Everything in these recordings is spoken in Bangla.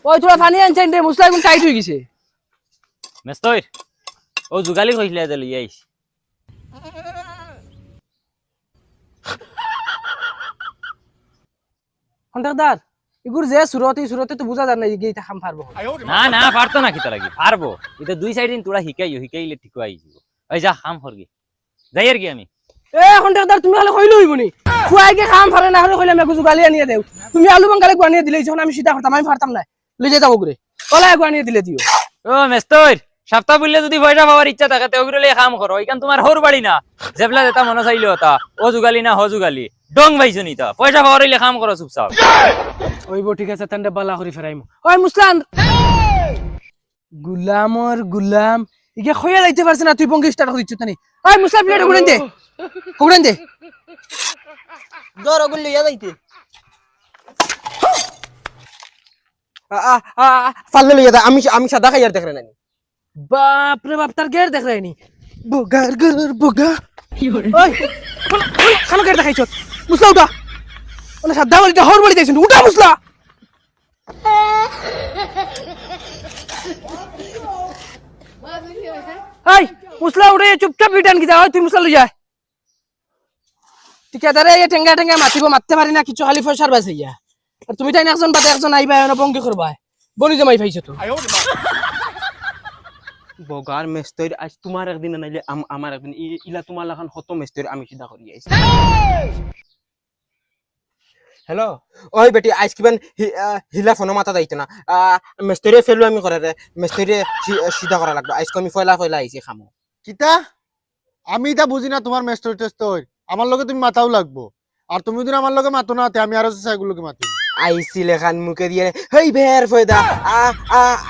ওই তোরা পানি আনছেন রে মুসলা এখন টাইট হয়ে গেছে মেস্তই ও জুগালি কইলে দে লই আইস কন্ট্রাক্টর ইগুর যে সুরতে তো বুঝা যায় না এইটা খাম পারবো না না পারতো না কিতা লাগি পারবো এটা দুই সাইড দিন তোরা হিকাইলে ঠিক আই যাব ওই যা খাম করগি যাই আর কি আমি এ কন্ট্রাক্টর তুমি হলে কইলো হইবনি খুয়াইকে খাম পারে না হলে কইলাম একটু গালি আনিয়ে দেও তুমি আলু বাঙ্গালে গুয়ানিয়ে দিলেই যখন আমি সিধা করতাম আমি পারতাম না লই যাও ঘুরে কলা গুয়ানিয়ে দিলে দিও ও মেস্তই সপ্তাহ বললে যদি পয়সা পাওয়ার ইচ্ছা থাকে তে ওগুলো লিয়ে কাম করো এখান তোমার হর বাড়ি না জেবলা দেতা মনে চাইলো তা ও জুগালি না হ জুগালি ডং ভাইছো নি তা পয়সা পাওয়ার হইলে কাম করো চুপচাপ ওইব ঠিক আছে তান্ডে বালা করি ফেরাইমু ওই মুসলান গুলামর গুলাম ইকে খইয়া যাইতে পারছ না তুই বঙ্গি স্টার্ট করে দিচ্ছ তানি ওই মুসলাম প্লেট ঘুরেন দে দর ওগুলো লইয়া যাইতে ফাললে লইয়া দা আমি সাদা খাইয়ার দেখরে নানি বাপ রে বাপ তার গের দেখ রাইনি বগার গর বগা ওই খানো গের দেখাইছ মুসলা উঠা ওনা সাদা বাড়িতে হর বাড়ি যাইছ উঠা মুসলা এই মুসলা উঠে চুপচাপ রিটার্ন কি যাও তুই মুসলা লই যা ঠিকাদারে এই টেঙ্গা টেঙ্গা মারতে পারি না কিছু খালি পয়সার বাস হইয়া আর তুমি তাই একজন বাদে একজন আইবা না বঙ্গি করবা বনি জমাই পাইছো তো বগার মেস্তর আজ তোমার একদিন নাইলে আমার একদিন ইলা তোমার লাখান কত মেস্তর আমি সিধা করি আইছি হ্যালো ওই বেটি আইস কিবেন হিলা ফোন মাথা দাইতো না মেস্তরে ফেলু আমি করে রে মেস্তরে সিধা করা লাগবে আইস আমি ফয়লা আইছি খামো কিতা আমি এটা বুঝি না তোমার মেস্টর টেস্টর আমার লগে তুমি মাথাও লাগবো আর তুমি যদি আমার লগে মাতো না তে আমি আরো সাইগুলোকে মাতি আইছি লেখান মুখে দিয়ে হেই বের ফয়দা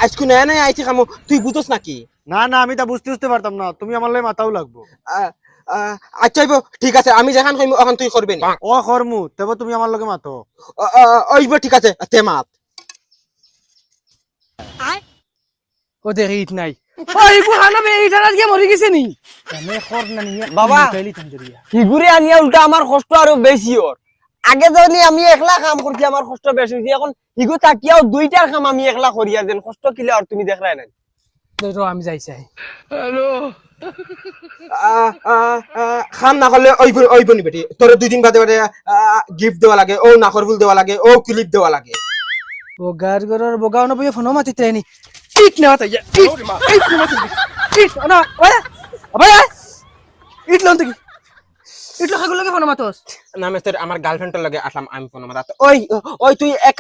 আজকু না না আইছি খামো তুই বুঝছস নাকি না না আমি তা বুঝতে পারতাম না তুমি আমার লগে মাথাও লাগবো আচ্ছা ঠিক আছে আমি যেখান কইম ওখান তুই করবে না ও করমু তবে তুমি আমার লগে মাতো ওইব ঠিক আছে তে মাত ও দেখি ইট নাই ওই বুহানা বে ইটার আজকে মরি গেছে নি আমি খর না নিয়া বাবা তাইলি তঞ্জরিয়া হিগুরে আনিয়া উল্টা আমার কষ্ট আরো বেশি ওর আগে যদি আমি একলা কাম করছি আমার কষ্ট বেশি হইছে এখন হিগু তাকিয়াও দুইটার কাম আমি একলা করিয়া দেন কষ্ট কিলে আর তুমি দেখলাই না রো আমি যাইছাই খাম না করলে ওই বনি বেটি তোর দুই দিন বাদে বাদে গিফট দেওয়া লাগে ও নাকর ফুল দেওয়া লাগে ও ক্লিপ দেওয়া লাগে বগার গরর বগাও না বইয়া ফোনো মাতিতে আনি ইট না তাই ইট না মাতি ইট না ওয়া আবাই ইট লন তুই ইট লখা গুলোকে ফোনো মাতস না মেস্টার আমার গার্লফ্রেন্ডের লগে আসলাম আমি ফোন মাতা ওই তুই এক